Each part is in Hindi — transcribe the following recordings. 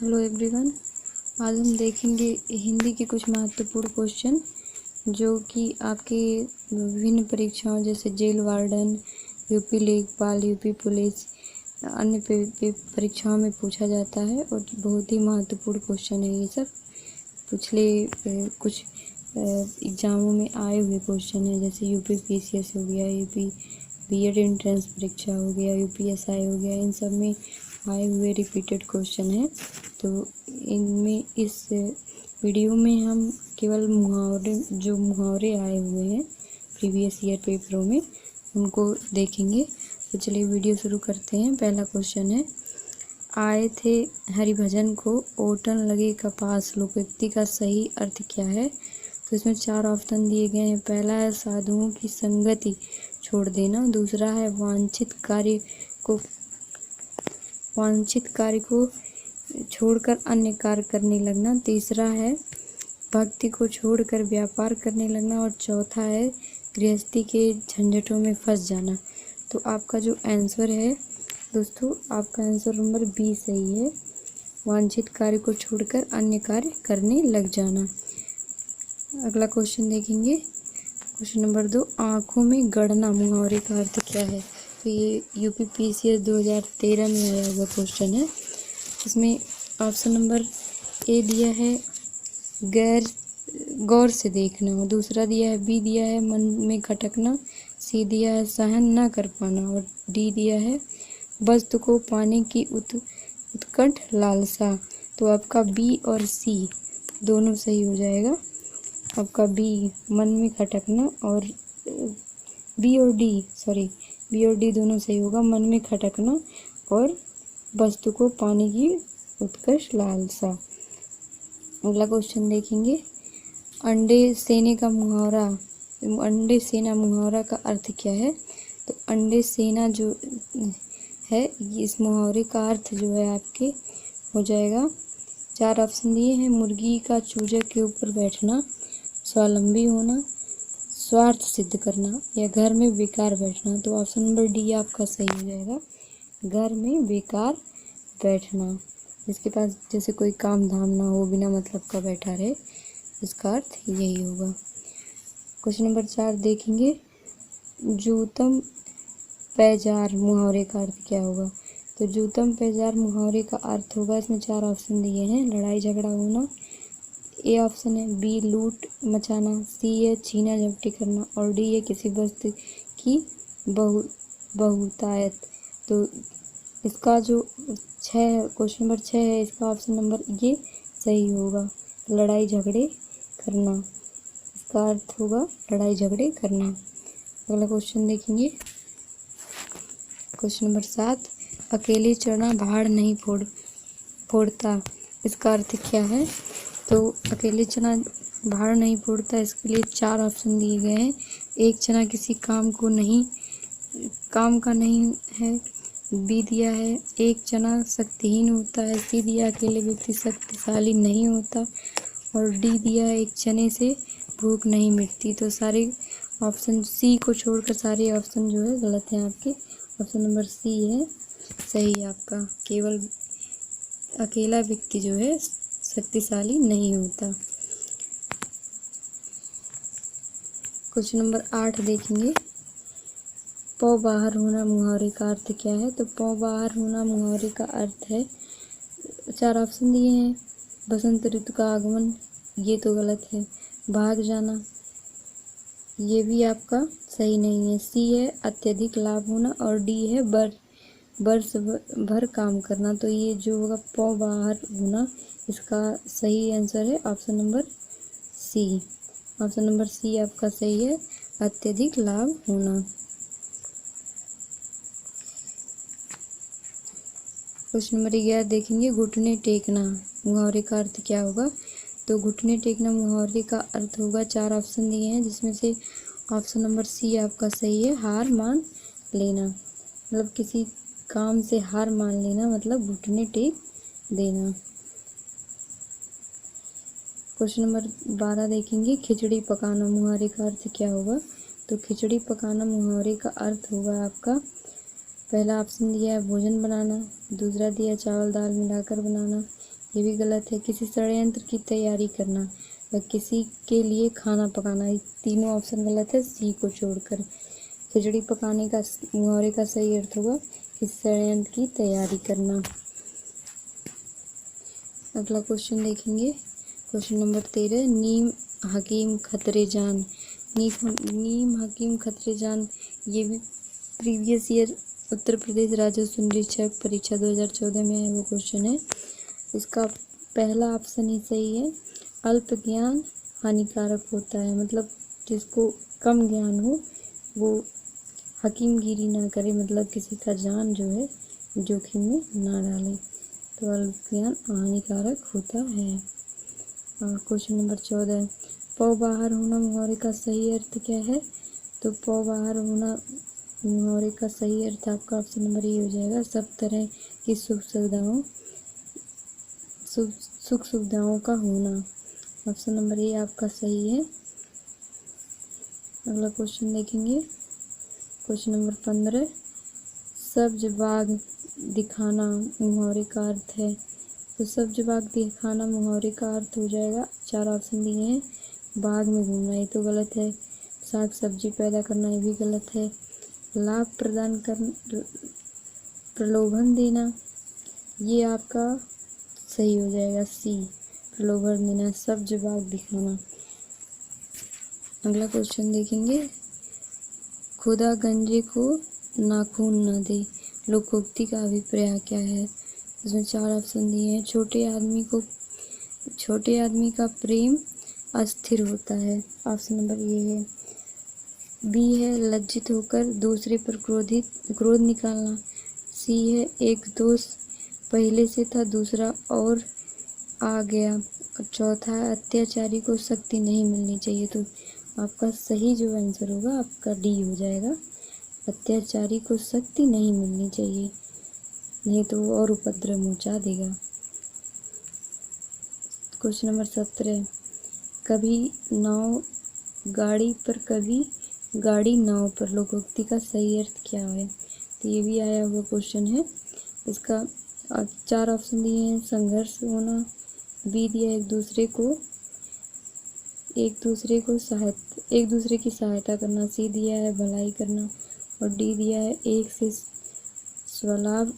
Hello everyone. आज हम देखेंगे हिंदी के कुछ महत्वपूर्ण क्वेश्चन जो कि आपके विभिन्न परीक्षाओं जैसे जेल वार्डन, यूपी लेखपाल, यूपी पुलिस, अन्य परीक्षाओं में पूछा जाता है और बहुत ही महत्वपूर्ण क्वेश्चन है। ये सब पिछले कुछ एग्ज़ामों में आए हुए क्वेश्चन है, जैसे यूपी पीसीएस हो गया, यूपी बीएड एंट्रेंस परीक्षा हो गया, यूपीएसआई हो गया, इन सब में आए हुए रिपीटेड क्वेश्चन है। तो इनमें इस वीडियो में हम केवल मुहावरे आए हुए हैं प्रीवियस ईयर पेपरों में, उनको देखेंगे। तो चलिए वीडियो शुरू करते हैं। पहला क्वेश्चन है, आए थे हरिभजन को ओटन लगे कपास लोकोक्ति का सही अर्थ क्या है? तो इसमें 4 ऑप्शन दिए गए हैं। पहला है साधुओं की संगति छोड़ देना, दूसरा है वांछित कार्य को छोड़कर अन्य कार्य करने लगना, तीसरा है भक्ति को छोड़कर व्यापार करने लगना और चौथा है गृहस्थी के झंझटों में फंस जाना। तो आपका जो आंसर है दोस्तों, आपका आंसर नंबर बी सही है, वांछित कार्य को छोड़कर अन्य कार्य करने लग जाना। अगला क्वेश्चन देखेंगे, क्वेश्चन नंबर 2, आँखों में गड़ना मुहावरे का अर्थ क्या है? तो ये यूपी पीसीएस 2013 में आया हुआ क्वेश्चन है। इसमें ऑप्शन नंबर ए दिया है गौर से देखना, दूसरा दिया है बी दिया है मन में खटकना, सी दिया है सहन न कर पाना और डी दिया है वस्तु को पाने की उत्कट लालसा। तो आपका बी और सी दोनों सही हो जाएगा। आपका बी मन में खटकना और बी और डी दोनों सही होगा, मन में खटकना और वस्तु को पाने की उत्कर्ष लालसा। अगला क्वेश्चन देखेंगे, अंडे सेना मुहावरा का अर्थ क्या है? तो अंडे सेना जो है, इस मुहावरे का अर्थ जो है आपके हो जाएगा, 4 ऑप्शन दिए हैं। मुर्गी का चूजे के ऊपर बैठना, स्वावलंबी होना, स्वार्थ सिद्ध करना या घर में बेकार बैठना। तो ऑप्शन नंबर डी आपका सही हो जाएगा, घर में बेकार बैठना, जिसके पास जैसे कोई काम धाम ना हो, बिना मतलब का बैठा रहे, इसका अर्थ यही होगा। क्वेश्चन नंबर 4 देखेंगे, जूतम पैजार मुहावरे का अर्थ क्या होगा? तो जूतम पैजार मुहावरे का अर्थ होगा, इसमें 4 ऑप्शन दिए हैं। लड़ाई झगड़ा होना, ए ऑप्शन है, बी लूट मचाना, सी है छीना झपटी करना और डी है किसी वस्तु की बहुतायत। तो इसका जो क्वेश्चन नंबर 6 है, इसका ऑप्शन नंबर ये सही होगा, लड़ाई झगड़े करना, इसका अर्थ होगा लड़ाई झगड़े करना। अगला क्वेश्चन देखेंगे, क्वेश्चन नंबर 7, अकेले चढ़ना भाड़ नहीं फोड़ता, इसका अर्थ क्या है? तो अकेले चना भाड़ नहीं फोड़ता, इसके लिए 4 ऑप्शन दिए गए हैं। एक चना किसी काम का नहीं है, बी दिया है एक चना शक्तिहीन होता है, सी दिया अकेले व्यक्ति शक्तिशाली नहीं होता और डी दिया है एक चने से भूख नहीं मिटती। तो सारे ऑप्शन सी को छोड़कर सारे ऑप्शन जो है गलत हैं आपके। ऑप्शन नंबर सी है सही आपका, केवल अकेला व्यक्ति जो है शक्तिशाली नहीं होता। क्वेश्चन नंबर 8 देखेंगे, पौ बाहर होना मुहावरे का अर्थ क्या है? तो पौ बाहर होना मुहावरे का अर्थ है, 4 ऑप्शन दिए हैं। बसंत ऋतु का आगमन, ये तो गलत है। भाग जाना, ये भी आपका सही नहीं है। सी है अत्यधिक लाभ होना और डी है वर्ष भर काम करना। तो ये जो होगा पौ बाहर होना, इसका सही आंसर है option number C. Option number C आपका सही है, अत्यधिक लाभ होना। क्वेश्चन नंबर 11 देखेंगे, घुटने टेकना मुहावरे का अर्थ क्या होगा? तो घुटने टेकना मुहावरे का अर्थ होगा, 4 ऑप्शन दिए हैं, जिसमें से ऑप्शन नंबर सी आपका सही है, हार मान लेना, मतलब किसी काम से हार मान लेना, मतलब घुटने टेक देना। क्वेश्चन नंबर 12 देखेंगे, खिचड़ी पकाना मुहावरे का अर्थ क्या होगा? तो खिचड़ी पकाना मुहावरे का अर्थ होगा आपका, पहला ऑप्शन दिया है भोजन बनाना, दूसरा दिया चावल दाल मिलाकर बनाना, ये भी गलत है। किसी षड्यंत्र की तैयारी करना व किसी के लिए खाना पकाना, ये तीनों ऑप्शन गलत है सी को छोड़कर। खिचड़ी पकाने का मुहावरे का सही अर्थ होगा किसी षड्यंत्र की तैयारी करना। अगला क्वेश्चन देखेंगे, क्वेश्चन नंबर 13, नीम हकीम खतरे जान। नीम हकीम खतरे जान, ये भी प्रीवियस ईयर उत्तर प्रदेश राजस्व निरीक्षक परीक्षा 2014 में आया वो क्वेश्चन है। इसका पहला ऑप्शन ही सही है। अल्प ज्ञान हानिकारक होता है, मतलब जिसको कम ज्ञान हो वो हकीमगिरी ना करे, मतलब किसी का जान जो है जोखिम में ना डाले, तो अल्प ज्ञान हानिकारक होता है। और क्वेश्चन नंबर 14, पौ बाहर होना मुहावरे का सही अर्थ क्या है? तो पौ बाहर होना मुहावरे का सही अर्थ आपका ऑप्शन नंबर ए हो जाएगा, सब तरह की सुख सुविधाओं का होना। ऑप्शन नंबर ए आपका सही है। अगला क्वेश्चन देखेंगे, क्वेश्चन नंबर 15, सब्ज बाग दिखाना मुहावरे का अर्थ है। तो सब्ज बाग दिखाना मुहावरे का अर्थ हो जाएगा, 4 ऑप्शन दिए हैं। बाग में घूमना, ये तो गलत है। साग सब्जी पैदा करना, ये भी गलत है। लाभ प्रदान कर प्रलोभन देना, ये आपका सही हो जाएगा सी, प्रलोभन देना, सब्ज बाग दिखाना। अगला क्वेश्चन देखेंगे, खुदा गंजे को नाखून न दे, लोकोक्ति का अभिप्राय क्या है? इसमें 4 ऑप्शन दिए हैं। छोटे आदमी का प्रेम अस्थिर होता है, ऑप्शन नंबर ए है। बी है लज्जित होकर दूसरे पर क्रोध निकालना। सी है एक दोष पहले से था दूसरा और आ गया। और चौथा है अत्याचारी को शक्ति नहीं मिलनी चाहिए। तो आपका सही जो आंसर होगा आपका डी हो जाएगा, अत्याचारी को शक्ति नहीं मिलनी चाहिए, नहीं तो वो और उपद्रव मचा देगा। क्वेश्चन नंबर 17, कभी नाव गाड़ी पर कभी गाड़ी नाव पर, लोकोक्ति का सही अर्थ क्या है? तो ये भी आया हुआ क्वेश्चन है। इसका 4 ऑप्शन दिए हैं, संघर्ष होना। बी दिया एक दूसरे की सहायता करना। सी दिया है भलाई करना। और डी दिया है एक से स्वभाव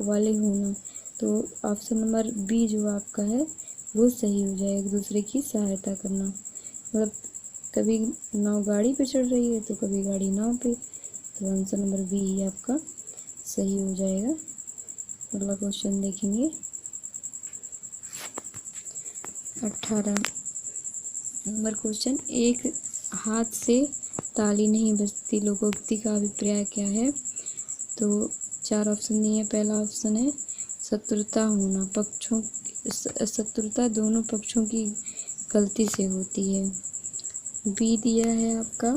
वाले होना। तो ऑप्शन नंबर बी जो आपका है वो सही हो जाए, एक दूसरे की सहायता करना, मतलब कभी नाव गाड़ी पे चढ़ रही है तो कभी गाड़ी नाव पे, तो आंसर नंबर बी ही आपका सही हो जाएगा। अगला क्वेश्चन देखेंगे, 18 नंबर क्वेश्चन, एक हाथ से ताली नहीं बजती, लोकोक्ति का अभिप्राय क्या है? तो 4 ऑप्शन दिए हैं। पहला ऑप्शन है शत्रुता होना, शत्रुता दोनों पक्षों की गलती से होती है। बी दिया है आपका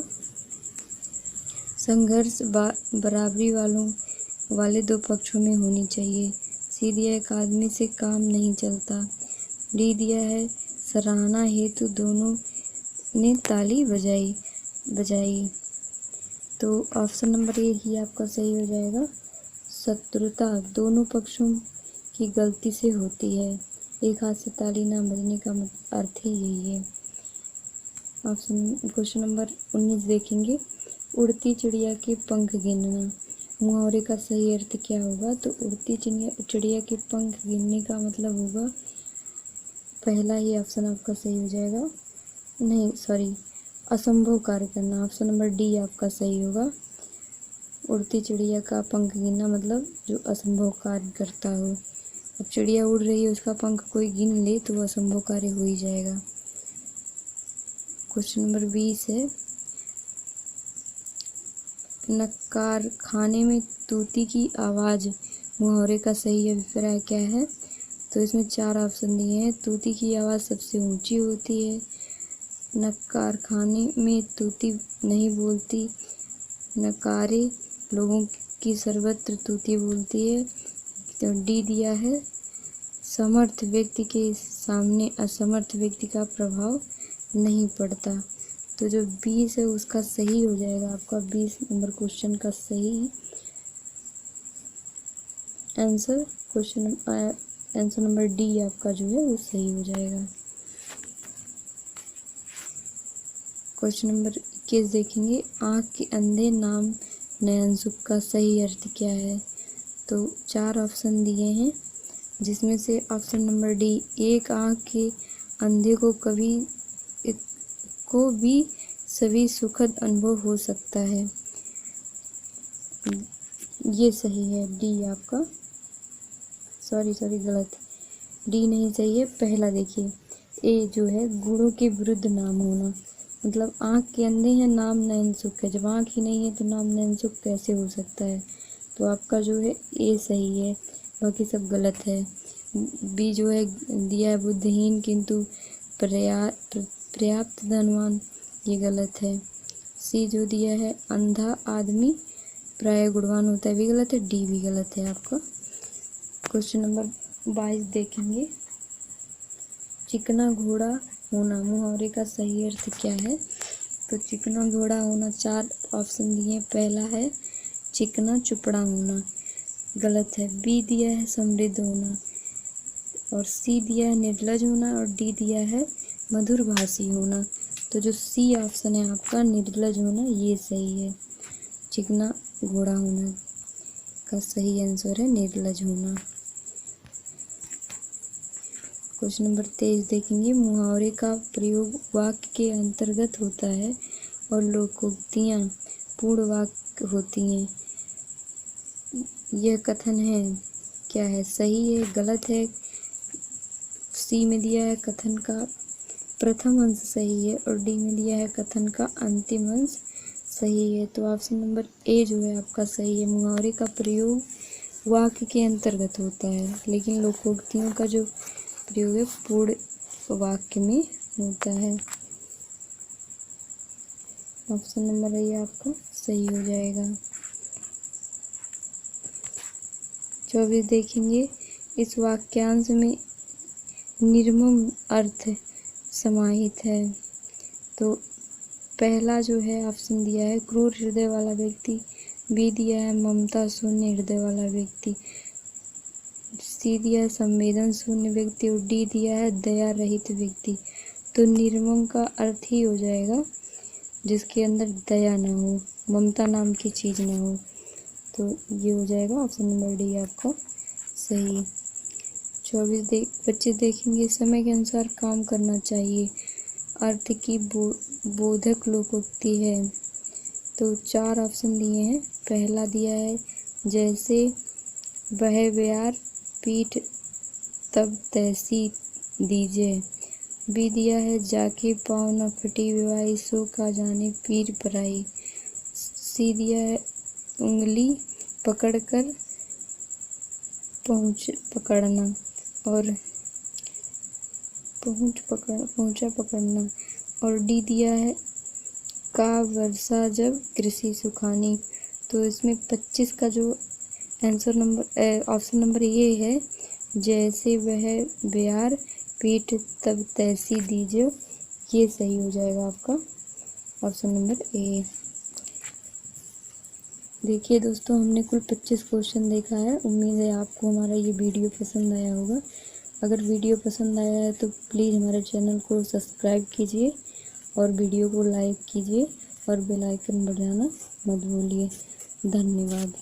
संघर्ष बराबरी वाले 2 पक्षों में होनी चाहिए। सी दिया है एक आदमी से काम नहीं चलता। डी दिया है सराहना हेतु दोनों ने ताली बजाई। तो ऑप्शन नंबर ए ही आपका सही हो जाएगा, शत्रुता दोनों पक्षों की गलती से होती है, एक हाथ से ताली ना बजने का अर्थ ही यही है। क्वेश्चन नंबर 19 देखेंगे, उड़ती चिड़िया के पंख गिनना मुहावरे का सही अर्थ क्या होगा? तो उड़ती चिड़िया के पंख गिनने का मतलब होगा, पहला ही ऑप्शन आपका सही हो जाएगा, नहीं सॉरी, असंभव कार्य करना। ऑप्शन नंबर डी आपका सही होगा, उड़ती चिड़िया का पंख गिनना मतलब जो असंभव कार्य करता हो। अब चिड़िया उड़ रही है, उसका पंख कोई गिन ले तो वो असंभव कार्य हो ही जाएगा। क्वेश्चन नंबर 20 है, नक्कार खाने में तूती की आवाज़ मुहावरे का सही अभिप्राय क्या है? तो इसमें 4 ऑप्शन दिए हैं। तूती की आवाज़ सबसे ऊंची होती है, नक्कार खाने में तूती नहीं बोलती, नकारे लोगों की सर्वत्र तूती बोलती है। तो डी दिया है समर्थ व्यक्ति के सामने असमर्थ व्यक्ति का प्रभाव नहीं पड़ता। तो जो 20 है उसका सही हो जाएगा आपका 20 नंबर क्वेश्चन का सही आंसर आंसर नंबर डी आपका जो है वो सही हो जाएगा। क्वेश्चन नंबर 21 देखेंगे, आँख के अंधे नाम नयन सुख का सही अर्थ क्या है। तो 4 ऑप्शन दिए हैं, जिसमें से ऑप्शन नंबर डी, एक आँख के अंधे को भी सभी सुखद अनुभव हो सकता है। ये सही है, डी आपका, सॉरी गलत, डी नहीं सही है। पहला देखिए, ए जो है गुणों के विरुद्ध नाम होना, मतलब आँख के अंधे हैं, नाम नयन सुख है, जब आँख ही नहीं है तो नाम नयन सुख कैसे हो सकता है। तो आपका जो है ए सही है, बाकी सब गलत है। बी जो है दिया है बुद्धिहीन किंतु पर्याप्त धनवान, ये गलत है। सी जो दिया है अंधा आदमी प्राय गुणवान होता है, भी गलत है। डी भी गलत है आपका। क्वेश्चन नंबर 22 देखेंगे, चिकना घोड़ा होना मुहावरे का सही अर्थ क्या है। तो चिकना घोड़ा होना 4 ऑप्शन दिए, पहला है चिकना चुपड़ा होना, गलत है। बी दिया है समृद्ध होना, और सी दिया है निर्लज होना, और डी दिया है मधुरभाषी होना। तो जो सी ऑप्शन है आपका निर्लज होना, ये सही है। चिकना घोड़ा होना का सही आंसर है निर्लज होना। क्वेश्चन नंबर 23 देखेंगे, मुहावरे का प्रयोग वाक्य के अंतर्गत होता है और लोकोक्तियाँ पूर्ण वाक्य होती हैं। यह कथन है क्या है, सही है, गलत है। सी में दिया है कथन का प्रथम अंश सही है, और डी में दिया है कथन का अंतिम अंश सही है। तो ऑप्शन नंबर ए जो है आपका सही है, मुहावरे का प्रयोग वाक्य के अंतर्गत होता है, लेकिन लोकोक्तियों का जो प्रयोग है पूर्ण वाक्य में होता है। ऑप्शन नंबर ए आपका सही हो जाएगा। 24 देखेंगे, इस वाक्यांश में निर्मम अर्थ समाहित है। तो पहला जो है ऑप्शन दिया है क्रूर हृदय वाला व्यक्ति, बी दिया है ममता शून्य हृदय वाला व्यक्ति, सी दिया है संवेदन शून्य व्यक्ति, और डी दिया है दया रहित व्यक्ति। तो निर्मम का अर्थ ही हो जाएगा जिसके अंदर दया ना हो, ममता नाम की चीज़ ना हो। तो ये हो जाएगा ऑप्शन नंबर डी आपका सही। 25 देखेंगे, समय के अनुसार काम करना चाहिए अर्थ की बोधक लोकोक्ति है। तो 4 ऑप्शन दिए हैं, पहला दिया है जैसे वह ब्यार पीठ तब तैसी दीजिए, बी दिया है जाके पाँव न फटी विवाही सो का जाने पीर पराई, सी दिया है उंगली पकड़कर पकड़ना, और पहुँचा पकड़ना, और डी दिया है का वर्षा जब कृषि सुखानी। तो इसमें 25 का जो आंसर नंबर ऑप्शन नंबर ये है, जैसे वह ब्यार पीठ तब तैसी दीजिए, ये सही हो जाएगा आपका ऑप्शन नंबर ए। देखिए दोस्तों, हमने कुल 25 क्वेश्चन देखा है। उम्मीद है आपको हमारा ये वीडियो पसंद आया होगा। अगर वीडियो पसंद आया है तो प्लीज़ हमारे चैनल को सब्सक्राइब कीजिए और वीडियो को लाइक कीजिए और बेल आइकन बजाना मत भूलिए। धन्यवाद।